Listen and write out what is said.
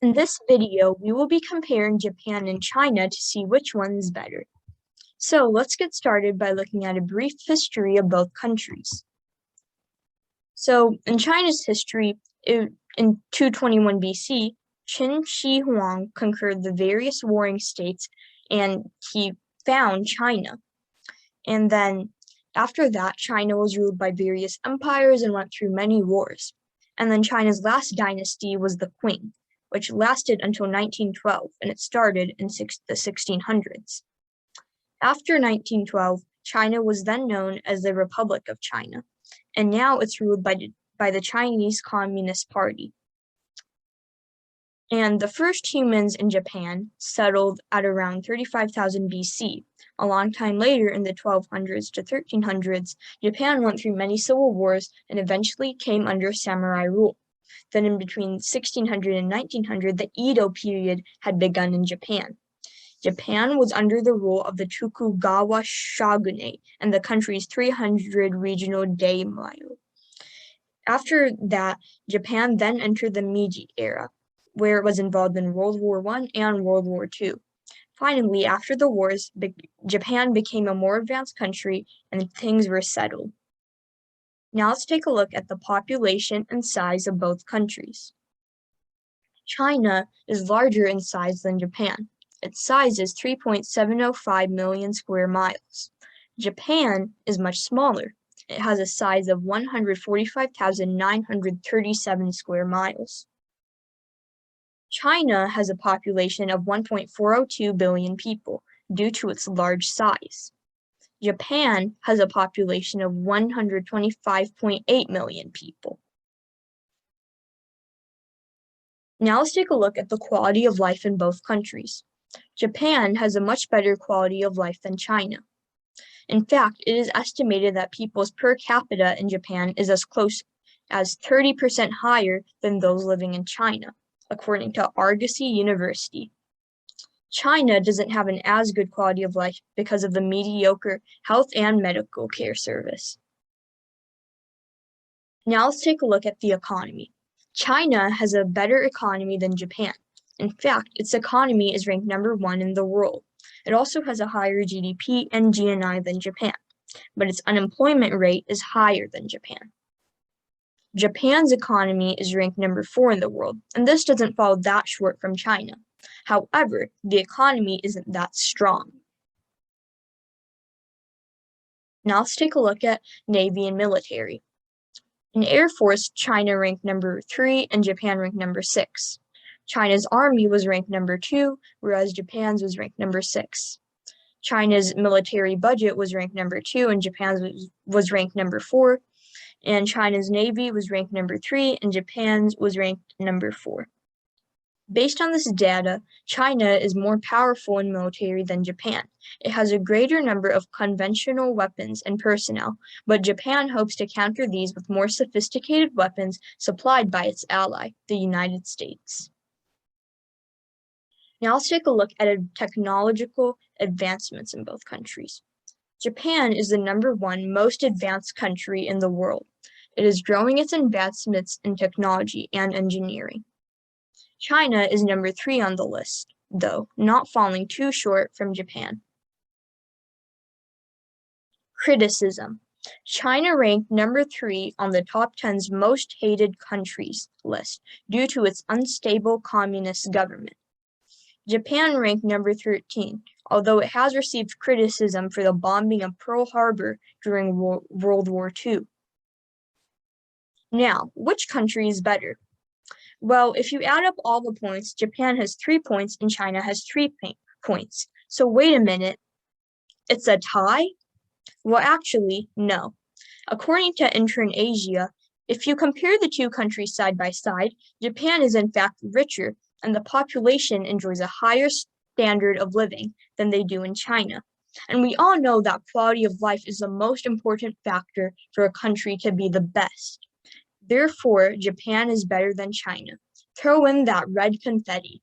In this video, we will be comparing Japan and China to see which one is better. So let's get started by looking at a brief history of both countries. So in China's history, in 221 BC, Qin Shi Huang conquered the various warring states and he found China. And then after that, China was ruled by various empires and went through many wars. And then China's last dynasty was the Qing, which lasted until 1912, and it started in the 1600s. After 1912, China was then known as the Republic of China, and now it's ruled by the Chinese Communist Party. And the first humans in Japan settled at around 35,000 BC. A long time later, in the 1200s to 1300s, Japan went through many civil wars and eventually came under samurai rule. Then in between 1600 and 1900, the Edo period had begun in Japan. Japan was under the rule of the Tokugawa shogunate and the country's 300 regional daimyo. After that, Japan then entered the Meiji era, where it was involved in World War I and World War II. Finally, after the wars, Japan became a more advanced country and things were settled. Now let's take a look at the population and size of both countries. China is larger in size than Japan. Its size is 3.705 million square miles. Japan is much smaller. It has a size of 145,937 square miles. China has a population of 1.402 billion people due to its large size. Japan has a population of 125.8 million people. Now let's take a look at the quality of life in both countries. Japan has a much better quality of life than China. In fact, it is estimated that people's per capita in Japan is as close as 30% higher than those living in China, according to Argosy University. China doesn't have an as good quality of life because of the mediocre health and medical care service. Now let's take a look at the economy. China has a better economy than Japan. In fact, its economy is ranked #1 in the world. It also has a higher GDP and GNI than Japan, but its unemployment rate is higher than Japan. Japan's economy is ranked #4 in the world, and this doesn't fall that short from China. However, the economy isn't that strong. Now let's take a look at Navy and military. In Air Force, China ranked #3 and Japan ranked #6. China's Army was ranked #2, whereas Japan's was ranked #6. China's military budget was ranked #2 and Japan's was ranked #4. And China's Navy was ranked #3 and Japan's was ranked #4. Based on this data, China is more powerful in military than Japan. It has a greater number of conventional weapons and personnel, but Japan hopes to counter these with more sophisticated weapons supplied by its ally, the United States. Now let's take a look at technological advancements in both countries. Japan is the #1 most advanced country in the world. It is growing its advancements in technology and engineering. China is #3 on the list, though, not falling too short from Japan. Criticism. China ranked #3 on the top 10's most hated countries list due to its unstable communist government. Japan ranked #13, although it has received criticism for the bombing of Pearl Harbor during World War II. Now, which country is better? Well, if you add up all the points, Japan has 3 points and China has 3 points. So wait a minute, it's a tie? Well, actually, no. According to Intern Asia, if you compare the two countries side by side, Japan is in fact richer and the population enjoys a higher standard of living than they do in China. And we all know that quality of life is the most important factor for a country to be the best. Therefore, Japan is better than China. Throw in that red confetti.